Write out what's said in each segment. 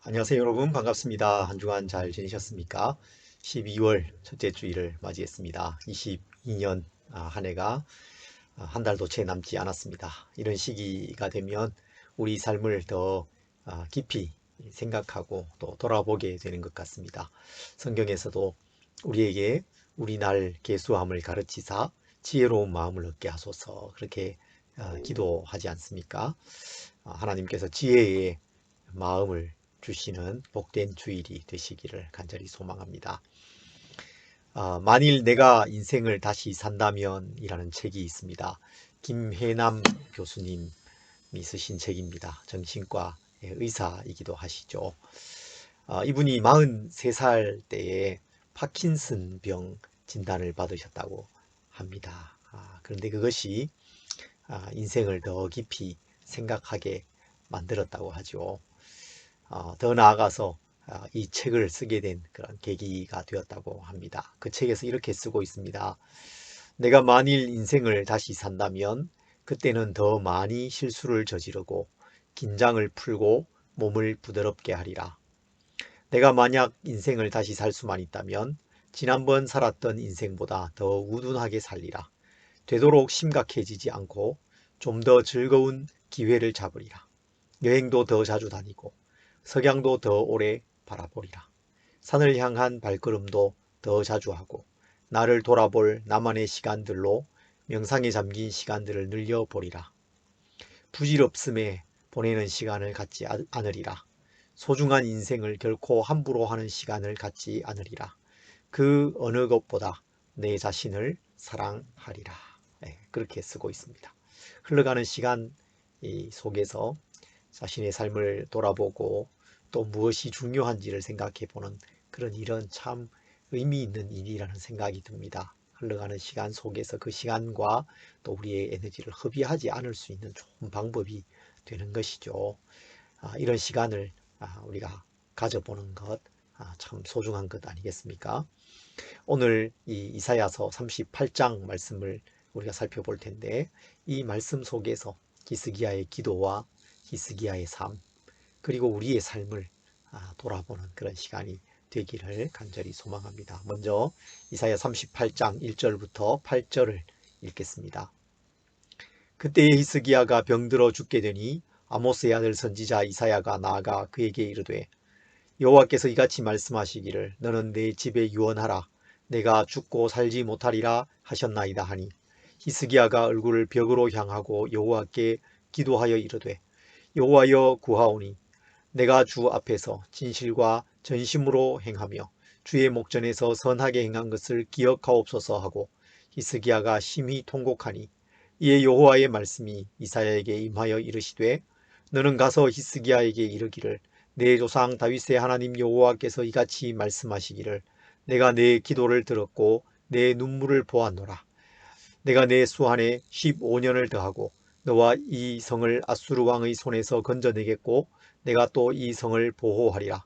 안녕하세요 여러분, 반갑습니다. 한 주간 잘 지내셨습니까? 12월 첫째 주일을 맞이했습니다. 22년 한 해가 한 달도 채 남지 않았습니다. 이런 시기가 되면 우리 삶을 더 깊이 생각하고 또 돌아보게 되는 것 같습니다. 성경에서도 우리에게 우리 날 계수함을 가르치사 지혜로운 마음을 얻게 하소서, 그렇게 기도하지 않습니까? 하나님께서 지혜의 마음을 주시는 복된 주일이 되시기를 간절히 소망합니다. 만일 내가 인생을 다시 산다면 이라는 책이 있습니다. 김혜남 교수님이 쓰신 책입니다. 정신과 의사이기도 하시죠. 이분이 43살 때에 파킨슨 병 진단을 받으셨다고 합니다. 그런데 그것이 인생을 더 깊이 생각하게 만들었다고 하죠. 더 나아가서 이 책을 쓰게 된 그런 계기가 되었다고 합니다. 그 책에서 이렇게 쓰고 있습니다. 내가 만일 인생을 다시 산다면 그때는 더 많이 실수를 저지르고 긴장을 풀고 몸을 부드럽게 하리라. 내가 만약 인생을 다시 살 수만 있다면 지난번 살았던 인생보다 더 우둔하게 살리라. 되도록 심각해지지 않고 좀 더 즐거운 기회를 잡으리라. 여행도 더 자주 다니고 석양도 더 오래 바라보리라. 산을 향한 발걸음도 더 자주 하고 나를 돌아볼 나만의 시간들로 명상에 잠긴 시간들을 늘려보리라. 부질없음에 보내는 시간을 갖지 않으리라. 소중한 인생을 결코 함부로 하는 시간을 갖지 않으리라. 그 어느 것보다 내 자신을 사랑하리라. 그렇게 쓰고 있습니다. 흘러가는 시간 속에서 자신의 삶을 돌아보고 또 무엇이 중요한지를 생각해 보는 그런 일은 참 의미 있는 일이라는 생각이 듭니다. 흘러가는 시간 속에서 그 시간과 또 우리의 에너지를 허비하지 않을 수 있는 좋은 방법이 되는 것이죠. 이런 시간을 우리가 가져보는 것 참 소중한 것 아니겠습니까? 오늘 이 이사야서 38장 말씀을 우리가 살펴볼 텐데, 이 말씀 속에서 히스기야의 기도와 히스기야의 삶, 그리고 우리의 삶을 돌아보는 그런 시간이 되기를 간절히 소망합니다. 먼저 이사야 38장 1절부터 8절을 읽겠습니다. 그때에 히스기야가 병들어 죽게 되니 아모스의 아들 선지자 이사야가 나아가 그에게 이르되, 여호와께서 이같이 말씀하시기를 너는 내 집에 유언하라. 내가 죽고 살지 못하리라 하셨나이다 하니, 히스기야가 얼굴을 벽으로 향하고 여호와께 기도하여 이르되, 여호와여 구하오니 내가 주 앞에서 진실과 전심으로 행하며 주의 목전에서 선하게 행한 것을 기억하옵소서 하고, 히스기야가 심히 통곡하니 이에 여호와의 말씀이 이사야에게 임하여 이르시되, 너는 가서 히스기야에게 이르기를 내 조상 다윗의 하나님 여호와께서 이같이 말씀하시기를 내가 내 기도를 들었고 내 눈물을 보았노라. 내가 내 수한에 15년을 더하고 너와 이 성을 아수르 왕의 손에서 건져내겠고 내가 또 이 성을 보호하리라.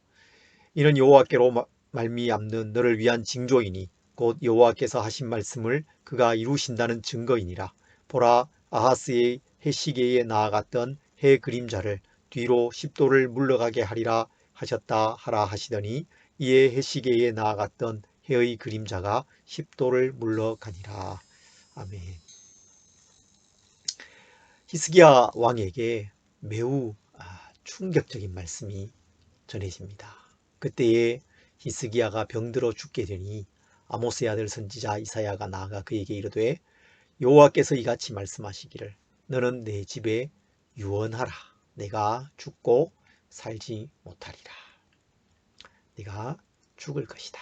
이는 여호와께로 말미암는 너를 위한 징조이니 곧 여호와께서 하신 말씀을 그가 이루신다는 증거이니라. 보라, 아하스의 해시계에 나아갔던 해 그림자를 뒤로 10도를 물러가게 하리라 하셨다 하라 하시더니, 이에 해시계에 나아갔던 해의 그림자가 10도를 물러가니라. 아멘. 히스기야 왕에게 매우 충격적인 말씀이 전해집니다. 그때에 히스기야가 병들어 죽게 되니 아모스의 아들 선지자 이사야가 나아가 그에게 이르되, 여호와께서 이같이 말씀하시기를 너는 내 집에 유언하라. 내가 죽고 살지 못하리라. 네가 죽을 것이다.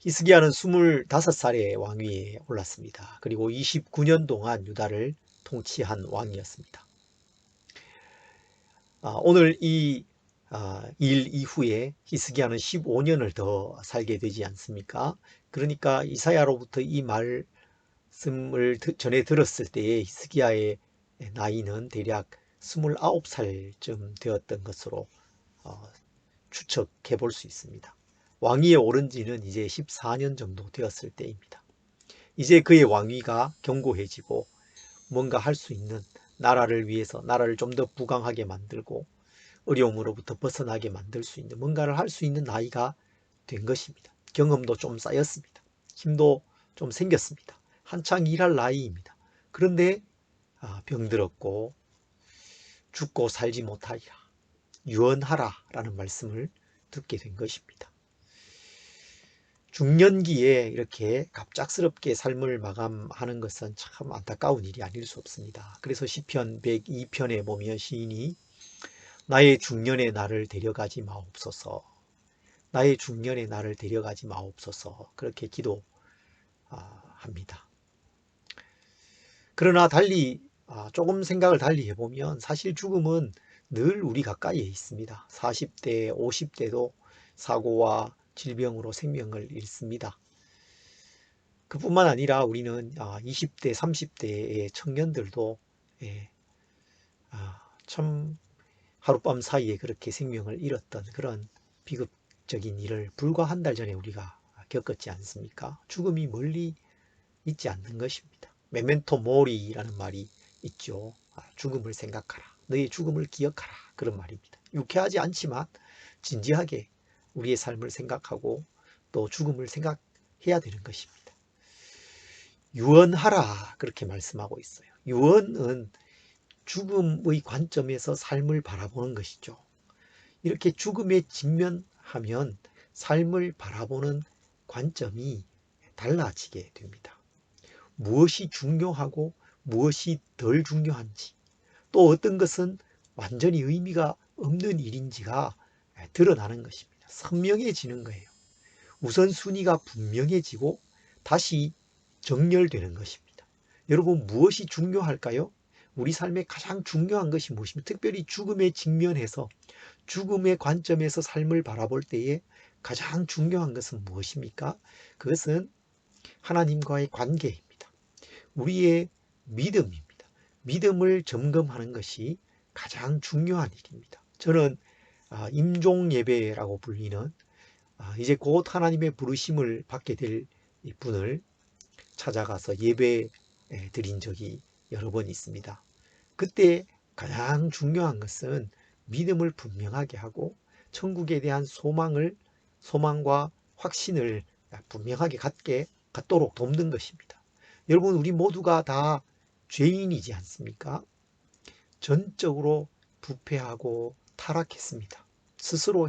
히스기야는 25살에 왕위에 올랐습니다. 그리고 29년 동안 유다를 통치한 왕이었습니다. 오늘 이 일 이후에 히스기야는 15년을 더 살게 되지 않습니까? 그러니까 이사야로부터 이 말씀을 전해 들었을 때에 히스기야의 나이는 대략 29살쯤 되었던 것으로 추측해 볼 수 있습니다. 왕위에 오른 지는 이제 14년 정도 되었을 때입니다. 이제 그의 왕위가 견고해지고 뭔가 할 수 있는 나라를 위해서 나라를 좀 더 부강하게 만들고 어려움으로부터 벗어나게 만들 수 있는 뭔가를 할 수 있는 나이가 된 것입니다. 경험도 좀 쌓였습니다. 힘도 좀 생겼습니다. 한창 일할 나이입니다. 그런데 병들었고 죽고 살지 못하리라. 유언하라 라는 말씀을 듣게 된 것입니다. 중년기에 이렇게 갑작스럽게 삶을 마감하는 것은 참 안타까운 일이 아닐 수 없습니다. 그래서 시편 102편에 보면 시인이 나의 중년의 나를 데려가지 마옵소서, 나의 중년의 나를 데려가지 마옵소서 그렇게 기도합니다. 그러나 달리 조금 생각을 달리 해보면 사실 죽음은 늘 우리 가까이에 있습니다. 40대, 50대도 사고와 질병으로 생명을 잃습니다. 그뿐만 아니라 우리는 20대, 30대의 청년들도 참 하룻밤 사이에 그렇게 생명을 잃었던 그런 비극적인 일을 불과 한 달 전에 우리가 겪었지 않습니까? 죽음이 멀리 있지 않는 것입니다. 메멘토 모리라는 말이 있죠. 죽음을 생각하라. 너의 죽음을 기억하라. 그런 말입니다. 유쾌하지 않지만 진지하게 우리의 삶을 생각하고 또 죽음을 생각해야 되는 것입니다. 유언하라 그렇게 말씀하고 있어요. 유언은 죽음의 관점에서 삶을 바라보는 것이죠. 이렇게 죽음에 직면하면 삶을 바라보는 관점이 달라지게 됩니다. 무엇이 중요하고 무엇이 덜 중요한지, 또 어떤 것은 완전히 의미가 없는 일인지가 드러나는 것입니다. 선명해지는 거예요. 우선순위가 분명해지고 다시 정렬되는 것입니다. 여러분, 무엇이 중요할까요? 우리 삶에 가장 중요한 것이 무엇입니까? 특별히 죽음에 직면해서 죽음의 관점에서 삶을 바라볼 때에 가장 중요한 것은 무엇입니까? 그것은 하나님과의 관계입니다. 우리의 믿음입니다. 믿음을 점검하는 것이 가장 중요한 일입니다. 저는 임종 예배라고 불리는 이제 곧 하나님의 부르심을 받게 될 분을 찾아가서 예배 드린 적이 여러 번 있습니다. 그때 가장 중요한 것은 믿음을 분명하게 하고 천국에 대한 소망과 확신을 분명하게 갖도록 돕는 것입니다. 여러분, 우리 모두가 다 죄인이지 않습니까? 전적으로 부패하고 타락했습니다. 스스로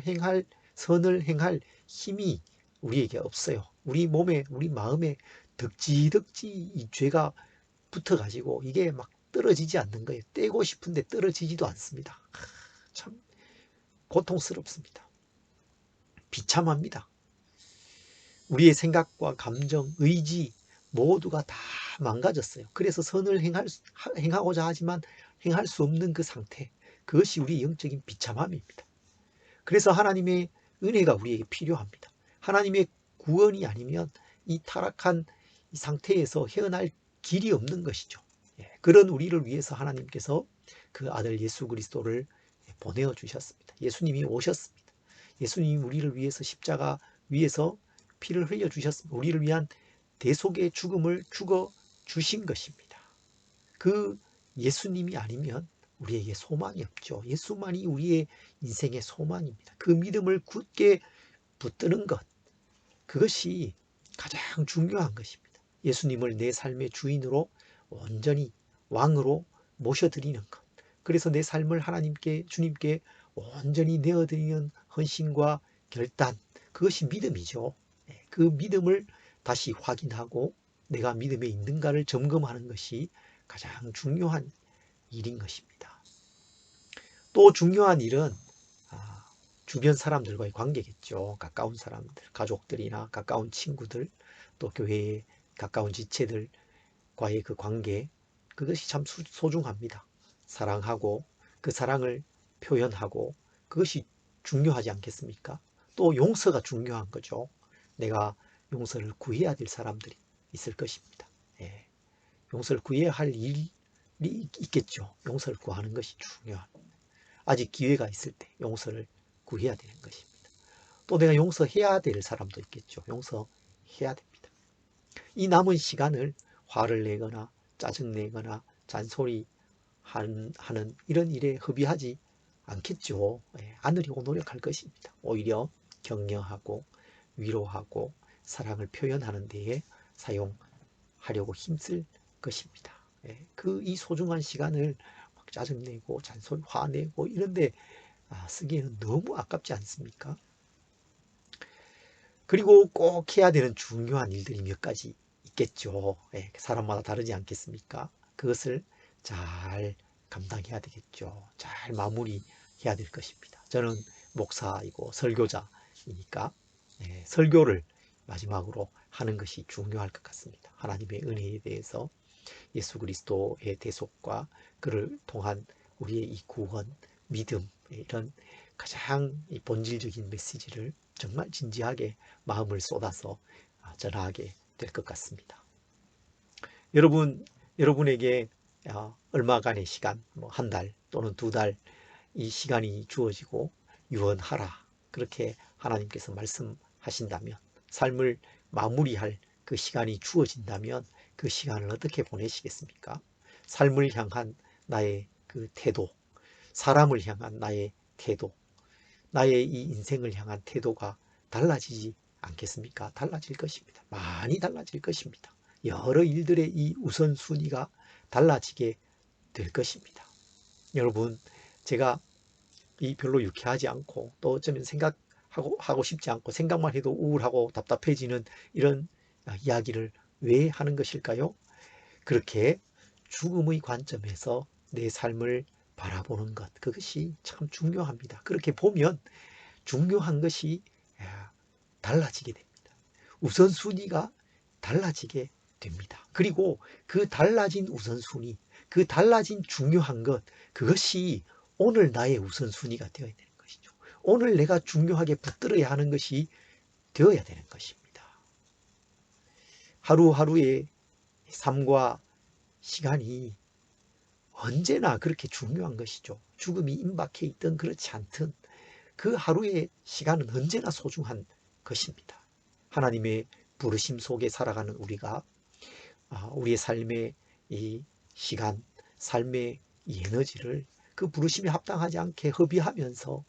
선을 행할 힘이 우리에게 없어요. 우리 몸에, 우리 마음에 덕지덕지 이 죄가 붙어가지고 이게 막 떨어지지 않는 거예요. 떼고 싶은데 떨어지지도 않습니다. 참 고통스럽습니다. 비참합니다. 우리의 생각과 감정, 의지 모두가 다 망가졌어요. 그래서 선을 행하고자 하지만 행할 수 없는 그 상태, 그것이 우리의 영적인 비참함입니다. 그래서 하나님의 은혜가 우리에게 필요합니다. 하나님의 구원이 아니면 이 타락한 이 상태에서 헤어날 길이 없는 것이죠. 그런 우리를 위해서 하나님께서 그 아들 예수 그리스도를 보내어 주셨습니다. 예수님이 오셨습니다. 예수님이 우리를 위해서 십자가 위에서 피를 흘려 주셨습니다. 우리를 위한 대속의 죽음을 죽어 주신 것입니다. 그 예수님이 아니면 우리에게 소망이 없죠. 예수만이 우리의 인생의 소망입니다. 그 믿음을 굳게 붙드는 것, 그것이 가장 중요한 것입니다. 예수님을 내 삶의 주인으로 온전히 왕으로 모셔드리는 것. 그래서 내 삶을 주님께 온전히 내어드리는 헌신과 결단, 그것이 믿음이죠. 그 믿음을 다시 확인하고 내가 믿음에 있는가를 점검하는 것이 가장 중요한 일인 것입니다. 또 중요한 일은 주변 사람들과의 관계겠죠. 가까운 사람들, 가족들이나 가까운 친구들, 또 교회의 가까운 지체들과의 그 관계, 그것이 참 소중합니다. 사랑하고 그 사랑을 표현하고 그것이 중요하지 않겠습니까? 또 용서가 중요한 거죠. 내가 용서를 구해야 될 사람들이 있을 것입니다. 용서를 구해야 할 일이 있겠죠. 용서를 구하는 것이 중요합니다. 아직 기회가 있을 때 용서를 구해야 되는 것입니다. 또 내가 용서해야 될 사람도 있겠죠. 용서해야 됩니다. 이 남은 시간을 화를 내거나 짜증내거나 잔소리하거나 하는 이런 일에 협의하지 않겠죠. 안으려고 노력할 것입니다. 오히려 격려하고 위로하고 사랑을 표현하는 데에 사용하려고 힘쓸 것입니다. 이 소중한 시간을 막 짜증내고 잔소리 화내고 이런데 쓰기에는 너무 아깝지 않습니까? 그리고 꼭 해야 되는 중요한 일들이 몇 가지 있겠죠. 사람마다 다르지 않겠습니까? 그것을 잘 감당해야 되겠죠. 잘 마무리해야 될 것입니다. 저는 목사이고 설교자이니까 설교를 마지막으로 하는 것이 중요할 것 같습니다. 하나님의 은혜에 대해서 예수 그리스도의 대속과 그를 통한 우리의 이 구원, 믿음 이런 가장 본질적인 메시지를 정말 진지하게 마음을 쏟아서 전하게 될 것 같습니다. 여러분에게 얼마간의 시간, 한 달 또는 2달 이 시간이 주어지고 유언하라 그렇게 하나님께서 말씀하신다면 삶을 마무리할 그 시간이 주어진다면 그 시간을 어떻게 보내시겠습니까? 삶을 향한 나의 그 태도, 사람을 향한 나의 태도, 나의 이 인생을 향한 태도가 달라지지 않겠습니까? 달라질 것입니다. 많이 달라질 것입니다. 여러 일들의 이 우선순위가 달라지게 될 것입니다. 여러분, 제가 이 별로 유쾌하지 않고 또 어쩌면 하고 싶지 않고 생각만 해도 우울하고 답답해지는 이런 이야기를 왜 하는 것일까요? 그렇게 죽음의 관점에서 내 삶을 바라보는 것, 그것이 참 중요합니다. 그렇게 보면 중요한 것이 달라지게 됩니다. 우선순위가 달라지게 됩니다. 그리고 그 달라진 우선순위, 그 달라진 중요한 것, 그것이 오늘 나의 우선순위가 되어야 되는 것이죠. 오늘 내가 중요하게 붙들어야 하는 것이 되어야 되는 것입니다. 하루하루의 삶과 시간이 언제나 그렇게 중요한 것이죠. 죽음이 임박해 있든 그렇지 않든 그 하루의 시간은 언제나 소중한 것입니다. 하나님의 부르심 속에 살아가는 우리가 우리의 삶의 이 시간, 삶의 이 에너지를 그 부르심에 합당하지 않게 허비하면서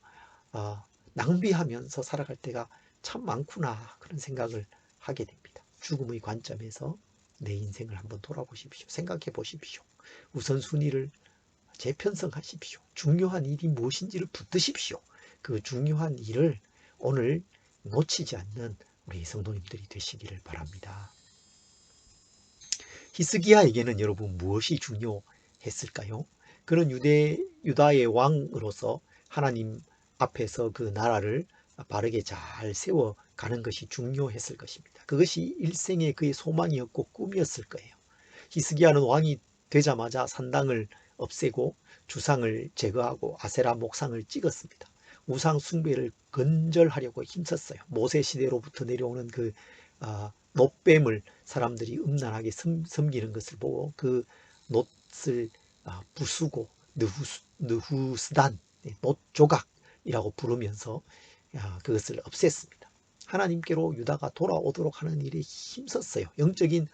낭비하면서 살아갈 때가 참 많구나 그런 생각을 하게 됩니다. 죽음의 관점에서 내 인생을 한번 돌아보십시오. 생각해 보십시오. 우선순위를 재편성하십시오. 중요한 일이 무엇인지를 붙드십시오. 그 중요한 일을 오늘 놓치지 않는 우리 성도님들이 되시기를 바랍니다. 히스기야에게는 여러분 무엇이 중요했을까요? 그는 유다의 왕으로서 하나님 앞에서 그 나라를 바르게 잘 세워가는 것이 중요했을 것입니다. 그것이 일생의 그의 소망이었고 꿈이었을 거예요. 히스기야는 왕이 되자마자 산당을 없애고 주상을 제거하고 아세라 목상을 찍었습니다. 우상 숭배를 건절하려고 힘썼어요. 모세 시대로부터 내려오는 그 놋뱀을 사람들이 음란하게 섬기는 것을 보고 그 놋을 부수고 느후스단, 놋조각이라고 부르면서 그것을 없앴습니다. 하나님께로 유다가 돌아오도록 하는 일에 힘썼어요. 영적인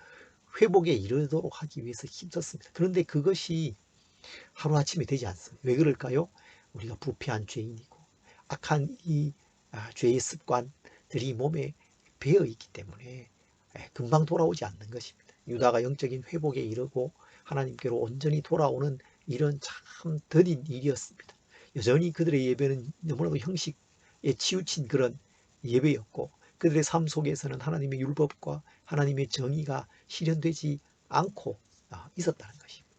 회복에 이르도록 하기 위해서 힘썼습니다. 그런데 그것이 하루아침에 되지 않습니다. 왜 그럴까요? 우리가 부패한 죄인이고 악한 이 죄의 습관들이 몸에 배어 있기 때문에 금방 돌아오지 않는 것입니다. 유다가 영적인 회복에 이르고 하나님께로 온전히 돌아오는 일은 참 더딘 일이었습니다. 여전히 그들의 예배는 너무나도 형식에 치우친 그런 예배였고 그들의 삶 속에서는 하나님의 율법과 하나님의 정의가 실현되지 않고 있었다는 것입니다.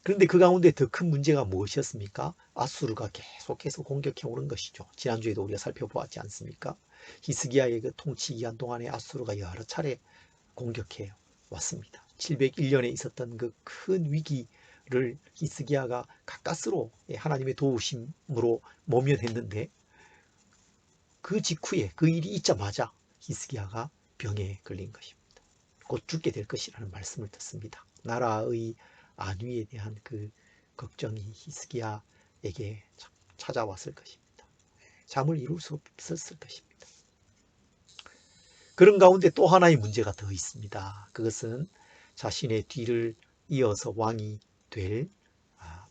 그런데 그 가운데 더 큰 문제가 무엇이었습니까? 아수르가 계속해서 공격해 오는 것이죠. 지난주에도 우리가 살펴보았지 않습니까? 히스기야의 그 통치 기간 동안에 아수르가 여러 차례 공격해 왔습니다. 701년에 있었던 그 큰 위기를 히스기야가 가까스로 하나님의 도우심으로 모면했는데 그 직후에 그 일이 있자마자 히스기야가 병에 걸린 것입니다. 곧 죽게 될 것이라는 말씀을 듣습니다. 나라의 안위에 대한 그 걱정이 히스기야에게 찾아왔을 것입니다. 잠을 이룰 수 없었을 것입니다. 그런 가운데 또 하나의 문제가 더 있습니다. 그것은 자신의 뒤를 이어서 왕이 될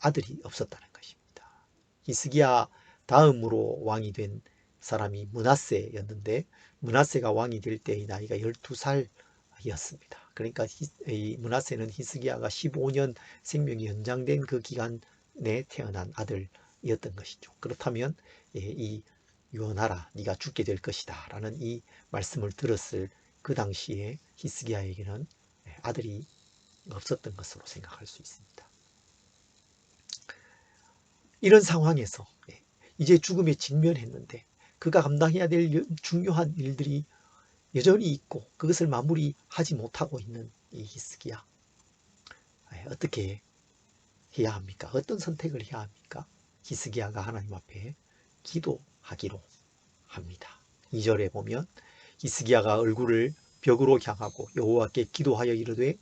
아들이 없었다는 것입니다. 히스기야 다음으로 왕이 된 사람이 므낫세였는데 므낫세가 왕이 될 때의 나이가 12살이었습니다. 그러니까 이 므낫세는 히스기야가 15년 생명이 연장된 그 기간에 태어난 아들이었던 것이죠. 그렇다면 이 유언하라 네가 죽게 될 것이다 라는 이 말씀을 들었을 그 당시에 히스기야에게는 아들이 없었던 것으로 생각할 수 있습니다. 이런 상황에서 이제 죽음에 직면했는데 그가 감당해야 될 중요한 일들이 여전히 있고 그것을 마무리하지 못하고 있는 이 히스기야, 어떻게 해야 합니까? 어떤 선택을 해야 합니까? 히스기야가 하나님 앞에 기도하기로 합니다. 2절에 보면 히스기야가 얼굴을 벽으로 향하고 여호와께 기도하여 이르되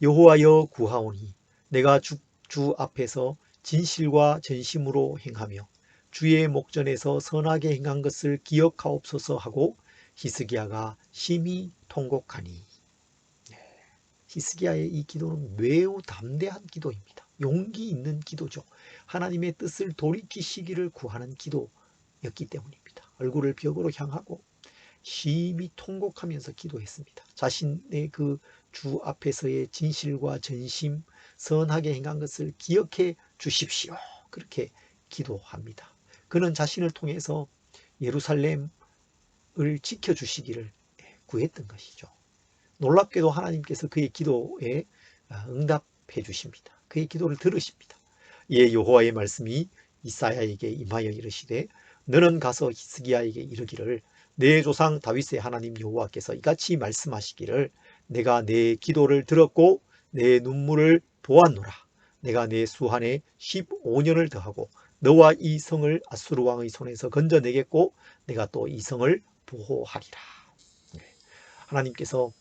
여호와여 구하오니 내가 주 앞에서 진실과 전심으로 행하며 주의 목전에서 선하게 행한 것을 기억하옵소서 하고 히스기야가 심히 통곡하니. 히스기야의 이 기도는 매우 담대한 기도입니다. 용기 있는 기도죠. 하나님의 뜻을 돌이키시기를 구하는 기도였기 때문입니다. 얼굴을 벽으로 향하고 심히 통곡하면서 기도했습니다. 자신의 그 주 앞에서의 진실과 전심, 선하게 행한 것을 기억해 주십시오. 그렇게 기도합니다. 그는 자신을 통해서 예루살렘을 지켜주시기를 구했던 것이죠. 놀랍게도 하나님께서 그의 기도에 응답해 주십니다. 그의 기도를 들으십니다. 이에 여호와의 말씀이 이사야에게 임하여 이르시되 너는 가서 히스기야에게 이르기를 내 조상 다윗의 하나님 여호와께서 이같이 말씀하시기를 내가 내 기도를 들었고 내 눈물을 보았노라. 내가 내 수한에 15년을 더하고 너와 이 성을 아수르 왕의 손에서 건져내겠고 내가 또 이 성을 보호하리라. 하나님께서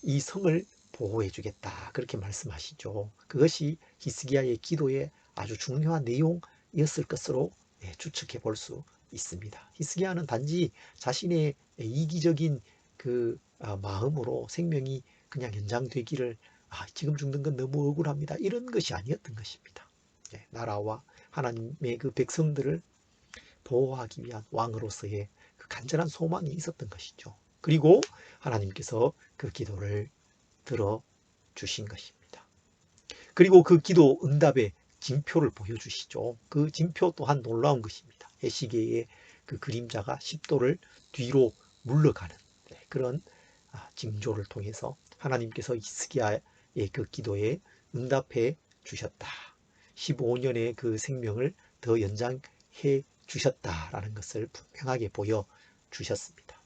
이 성을 보호해 주겠다 그렇게 말씀하시죠. 그것이 히스기야의 기도의 아주 중요한 내용이었을 것으로 추측해 볼 수 있습니다. 히스기야는 단지 자신의 이기적인 그 마음으로 생명이 그냥 연장되기를 지금 죽는 건 너무 억울합니다 이런 것이 아니었던 것입니다. 나라와 하나님의 그 백성들을 보호하기 위한 왕으로서의 그 간절한 소망이 있었던 것이죠. 그리고 하나님께서 그 기도를 들어주신 것입니다. 그리고 그 기도 응답의 징표를 보여주시죠. 그 징표 또한 놀라운 것입니다. 해시계의 그 그림자가 10도를 뒤로 물러가는 그런 징조를 통해서 하나님께서 히스기야의 그 기도에 응답해 주셨다. 15년의 그 생명을 더 연장해 주셨다라는 것을 분명하게 보여주셨습니다.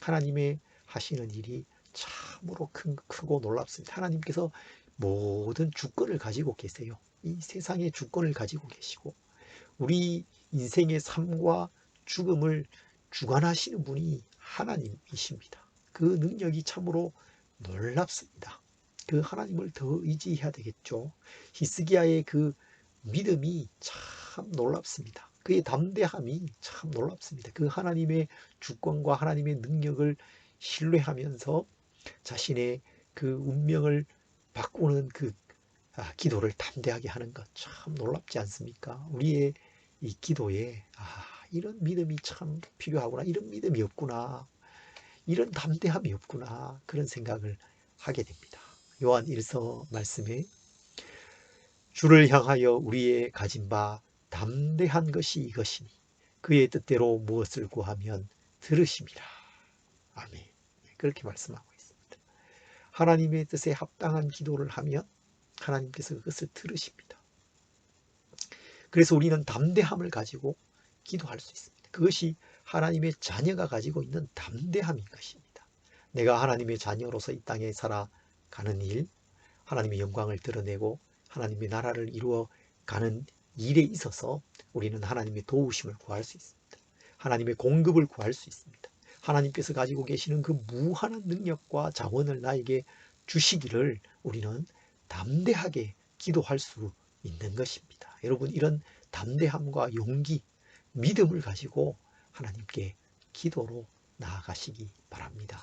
하나님의 하시는 일이 참으로 크고 놀랍습니다. 하나님께서 모든 주권을 가지고 계세요. 이 세상의 주권을 가지고 계시고 우리 인생의 삶과 죽음을 주관하시는 분이 하나님이십니다. 그 능력이 참으로 놀랍습니다. 그 하나님을 더 의지해야 되겠죠. 히스기야의 그 믿음이 참 놀랍습니다. 그의 담대함이 참 놀랍습니다. 그 하나님의 주권과 하나님의 능력을 신뢰하면서 자신의 그 운명을 바꾸는 그 기도를 담대하게 하는 것 참 놀랍지 않습니까? 우리의 이 기도에 이런 믿음이 참 필요하구나, 이런 믿음이 없구나, 이런 담대함이 없구나 그런 생각을 하게 됩니다. 요한 1서 말씀에 주를 향하여 우리의 가진 바 담대한 것이 이것이니 그의 뜻대로 무엇을 구하면 들으심이라. 아멘. 그렇게 말씀하고 있습니다. 하나님의 뜻에 합당한 기도를 하면 하나님께서 그것을 들으십니다. 그래서 우리는 담대함을 가지고 기도할 수 있습니다. 그것이 하나님의 자녀가 가지고 있는 담대함인 것입니다. 내가 하나님의 자녀로서 이 땅에 살아가는 일, 하나님의 영광을 드러내고 하나님의 나라를 이루어가는 일에 있어서 우리는 하나님의 도우심을 구할 수 있습니다. 하나님의 공급을 구할 수 있습니다. 하나님께서 가지고 계시는 그 무한한 능력과 자원을 나에게 주시기를 우리는 담대하게 기도할 수 있는 것입니다. 여러분, 이런 담대함과 용기, 믿음을 가지고 하나님께 기도로 나아가시기 바랍니다.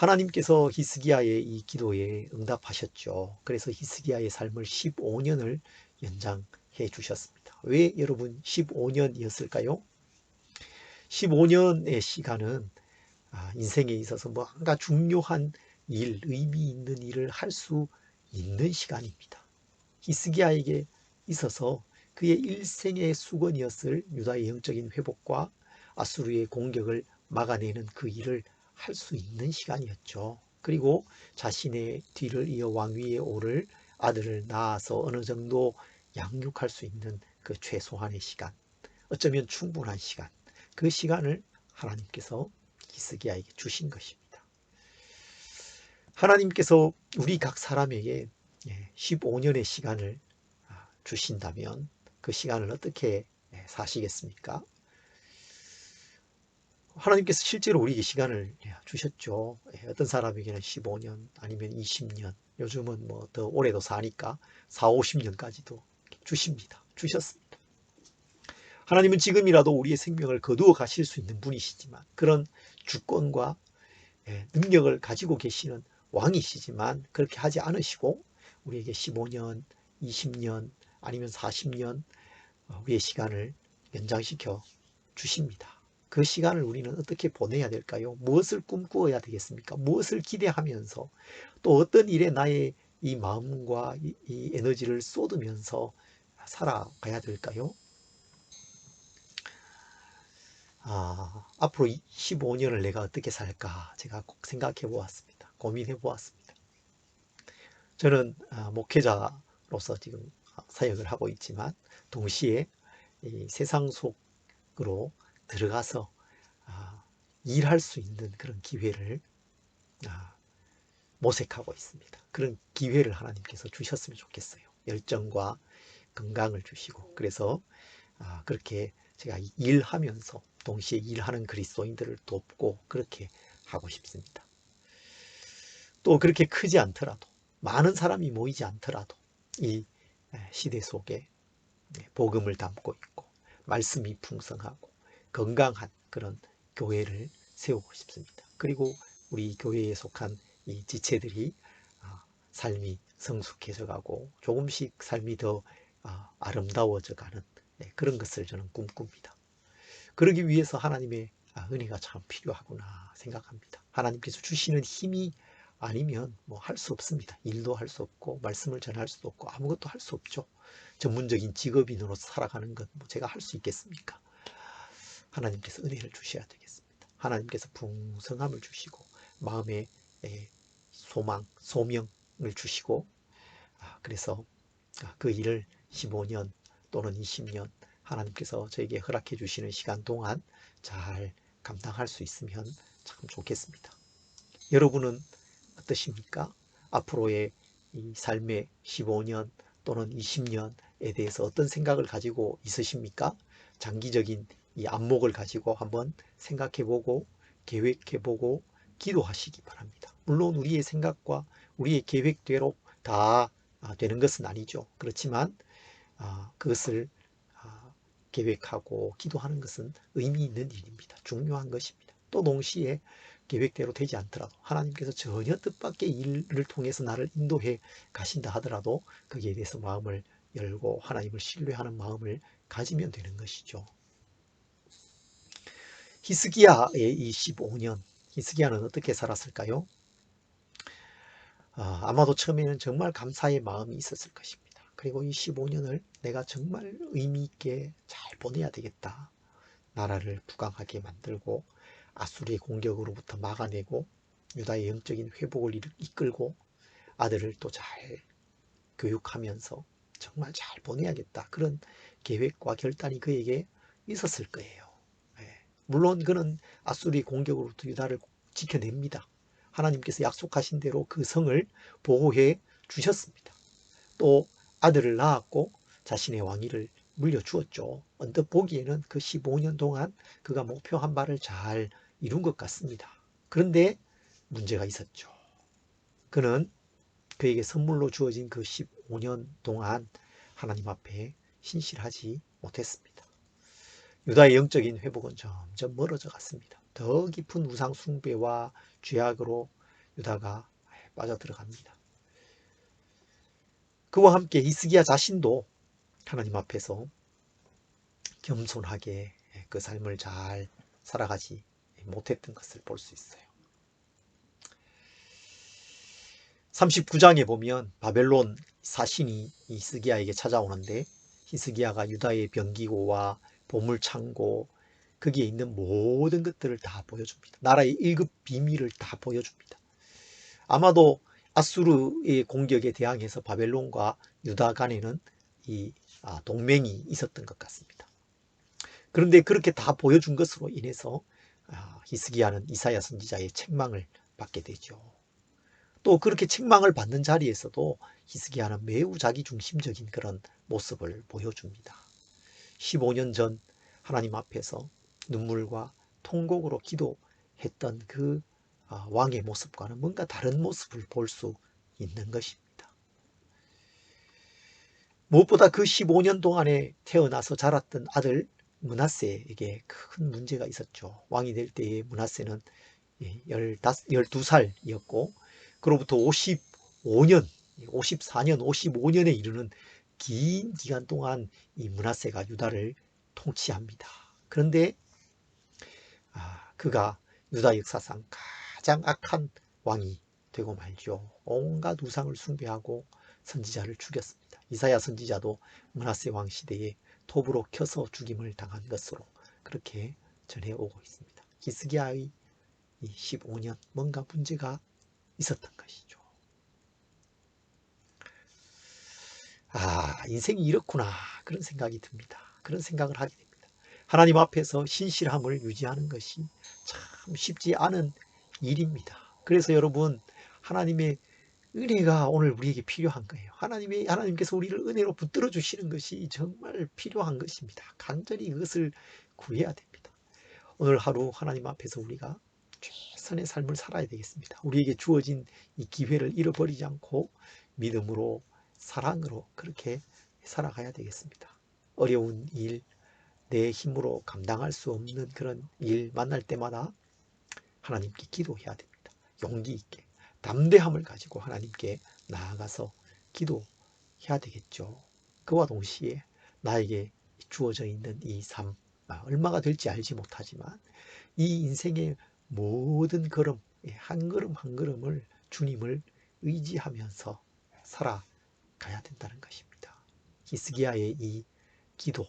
하나님께서 히스기야의 이 기도에 응답하셨죠. 그래서 히스기야의 삶을 15년을 연장해 주셨습니다. 왜 여러분 15년이었을까요? 15년의 시간은 인생에 있어서 뭔가 중요한 일, 의미 있는 일을 할 수 있는 시간입니다. 히스기야에게 있어서 그의 일생의 수건이었을 유다의 영적인 회복과 아수르의 공격을 막아내는 그 일을 할 수 있는 시간이었죠. 그리고 자신의 뒤를 이어 왕위에 오를 아들을 낳아서 어느 정도 양육할 수 있는 그 최소한의 시간, 어쩌면 충분한 시간, 그 시간을 하나님께서 히스기야에게 주신 것입니다. 하나님께서 우리 각 사람에게 15년의 시간을 주신다면 그 시간을 어떻게 사시겠습니까? 하나님께서 실제로 우리에게 시간을 주셨죠. 어떤 사람에게는 15년 아니면 20년, 요즘은 뭐 더 오래도 사니까 4, 50년까지도 주십니다. 주셨습니다. 하나님은 지금이라도 우리의 생명을 거두어 가실 수 있는 분이시지만 그런 주권과 능력을 가지고 계시는 왕이시지만 그렇게 하지 않으시고 우리에게 15년, 20년 아니면 40년 우리의 시간을 연장시켜 주십니다. 그 시간을 우리는 어떻게 보내야 될까요? 무엇을 꿈꾸어야 되겠습니까? 무엇을 기대하면서 또 어떤 일에 나의 이 마음과 이 에너지를 쏟으면서 살아가야 될까요? 앞으로 15년을 내가 어떻게 살까 제가 꼭 생각해 보았습니다. 고민해 보았습니다. 저는 목회자로서 지금 사역을 하고 있지만 동시에 이 세상 속으로 들어가서 일할 수 있는 그런 기회를 모색하고 있습니다. 그런 기회를 하나님께서 주셨으면 좋겠어요. 열정과 건강을 주시고 그래서 그렇게 제가 일하면서 동시에 일하는 그리스도인들을 돕고 그렇게 하고 싶습니다. 또 그렇게 크지 않더라도 많은 사람이 모이지 않더라도 이 시대 속에 복음을 담고 있고 말씀이 풍성하고 건강한 그런 교회를 세우고 싶습니다. 그리고 우리 교회에 속한 이 지체들이 삶이 성숙해져 가고 조금씩 삶이 더 아름다워져 가는 그런 것을 저는 꿈꿉니다. 그러기 위해서 하나님의 은혜가 참 필요하구나 생각합니다. 하나님께서 주시는 힘이 아니면 뭐 할 수 없습니다. 일도 할 수 없고 말씀을 전할 수도 없고 아무것도 할 수 없죠. 전문적인 직업인으로 살아가는 것 뭐 제가 할 수 있겠습니까? 하나님께서 은혜를 주셔야 되겠습니다. 하나님께서 풍성함을 주시고 마음의 소망, 소명을 주시고 그래서 그 일을 15년 또는 20년 하나님께서 저에게 허락해 주시는 시간 동안 잘 감당할 수 있으면 참 좋겠습니다. 여러분은 어떠십니까? 앞으로의 이 삶의 15년 또는 20년에 대해서 어떤 생각을 가지고 있으십니까? 장기적인 이 안목을 가지고 한번 생각해보고 계획해보고 기도하시기 바랍니다. 물론 우리의 생각과 우리의 계획대로 다 되는 것은 아니죠. 그렇지만 그것을 계획하고 기도하는 것은 의미 있는 일입니다. 중요한 것입니다. 또 동시에 계획대로 되지 않더라도 하나님께서 전혀 뜻밖의 일을 통해서 나를 인도해 가신다 하더라도 거기에 대해서 마음을 열고 하나님을 신뢰하는 마음을 가지면 되는 것이죠. 히스기야의 이 15년, 히스기야는 어떻게 살았을까요? 아마도 처음에는 정말 감사의 마음이 있었을 것입니다. 그리고 이 15년을 내가 정말 의미 있게 잘 보내야 되겠다. 나라를 부강하게 만들고 아수르의 공격으로부터 막아내고 유다의 영적인 회복을 이끌고 아들을 또 잘 교육하면서 정말 잘 보내야겠다. 그런 계획과 결단이 그에게 있었을 거예요. 물론 그는 아수르의 공격으로부터 유다를 지켜냅니다. 하나님께서 약속하신 대로 그 성을 보호해 주셨습니다. 또 아들을 낳았고 자신의 왕위를 물려주었죠. 언뜻 보기에는 그 15년 동안 그가 목표한 바를 잘 이룬 것 같습니다. 그런데 문제가 있었죠. 그는 그에게 선물로 주어진 그 15년 동안 하나님 앞에 신실하지 못했습니다. 유다의 영적인 회복은 점점 멀어져 갔습니다. 더 깊은 우상 숭배와 죄악으로 유다가 빠져들어갑니다. 그와 함께 히스기야 자신도 하나님 앞에서 겸손하게 그 삶을 잘 살아가지 못했던 것을 볼 수 있어요. 39장에 보면 바벨론 사신이 히스기야에게 찾아오는데 히스기야가 유다의 병기고와 보물창고 거기에 있는 모든 것들을 다 보여줍니다. 나라의 1급 비밀을 다 보여줍니다. 아마도 아수르의 공격에 대항해서 바벨론과 유다 간에는 이 동맹이 있었던 것 같습니다. 그런데 그렇게 다 보여준 것으로 인해서 히스기야는 이사야 선지자의 책망을 받게 되죠. 또 그렇게 책망을 받는 자리에서도 히스기야는 매우 자기중심적인 그런 모습을 보여줍니다. 15년 전 하나님 앞에서 눈물과 통곡으로 기도했던 그 왕의 모습과는 뭔가 다른 모습을 볼 수 있는 것입니다. 무엇보다 그 15년 동안에 태어나서 자랐던 아들 므낫세에게 큰 문제가 있었죠. 왕이 될 때에 므낫세는 12살이었고 그로부터 54년, 55년에 이르는 긴 기간 동안 이 므낫세가 유다를 통치합니다. 그런데 그가 유다 역사상 가장 악한 왕이 되고 말죠. 온갖 우상을 숭배하고 선지자를 죽였습니다. 이사야 선지자도 므낫세 왕 시대에 톱으로 켜서 죽임을 당한 것으로 그렇게 전해오고 있습니다. 히스기야의 이 15년 뭔가 문제가 있었던 것이죠. 인생이 이렇구나 그런 생각이 듭니다. 그런 생각을 하게 됩니다. 하나님 앞에서 신실함을 유지하는 것이 참 쉽지 않은 일입니다. 그래서 여러분 하나님의 은혜가 오늘 우리에게 필요한 거예요. 하나님께서 우리를 은혜로 붙들어 주시는 것이 정말 필요한 것입니다. 간절히 그것을 구해야 됩니다. 오늘 하루 하나님 앞에서 우리가 최선의 삶을 살아야 되겠습니다. 우리에게 주어진 이 기회를 잃어버리지 않고 믿음으로 사랑으로 그렇게 살아가야 되겠습니다. 어려운 일, 내 힘으로 감당할 수 없는 그런 일 만날 때마다 하나님께 기도해야 됩니다. 용기 있게 담대함을 가지고 하나님께 나아가서 기도해야 되겠죠. 그와 동시에 나에게 주어져 있는 이 삶, 얼마가 될지 알지 못하지만 이 인생의 모든 걸음, 한 걸음 한 걸음을 주님을 의지하면서 살아가야 된다는 것입니다. 히스기야의 이 기도,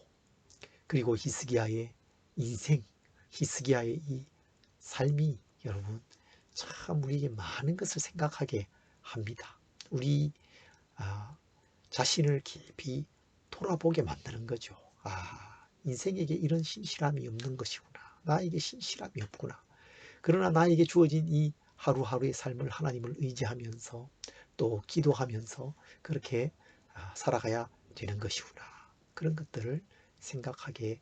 그리고 히스기야의 인생, 히스기야의 이 삶이 여러분 참 우리에게 많은 것을 생각하게 합니다. 우리 자신을 깊이 돌아보게 만드는 거죠. 인생에게 이런 신실함이 없는 것이구나. 나에게 신실함이 없구나. 그러나 나에게 주어진 이 하루하루의 삶을 하나님을 의지하면서 또 기도하면서 그렇게 살아가야 되는 것이구나. 그런 것들을 생각하게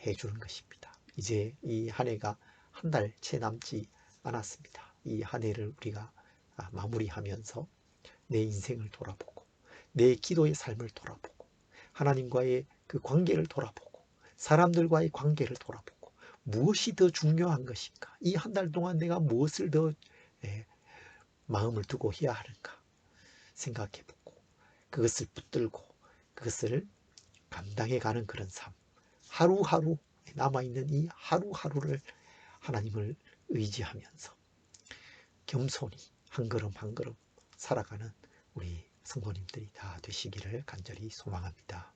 해주는 것입니다. 이제 이 한 해가 한 달 채 남지 않았습니다. 이 한 해를 우리가 마무리하면서 내 인생을 돌아보고 내 기도의 삶을 돌아보고 하나님과의 그 관계를 돌아보고 사람들과의 관계를 돌아보고 무엇이 더 중요한 것인가? 이 한 달 동안 내가 무엇을 더 마음을 두고 해야 하는가? 생각해보고 그것을 붙들고 그것을 감당해가는 그런 삶. 하루하루 남아있는 이 하루하루를 하나님을 의지하면서 겸손히 한 걸음 한 걸음 살아가는 우리 성도님들이 다 되시기를 간절히 소망합니다.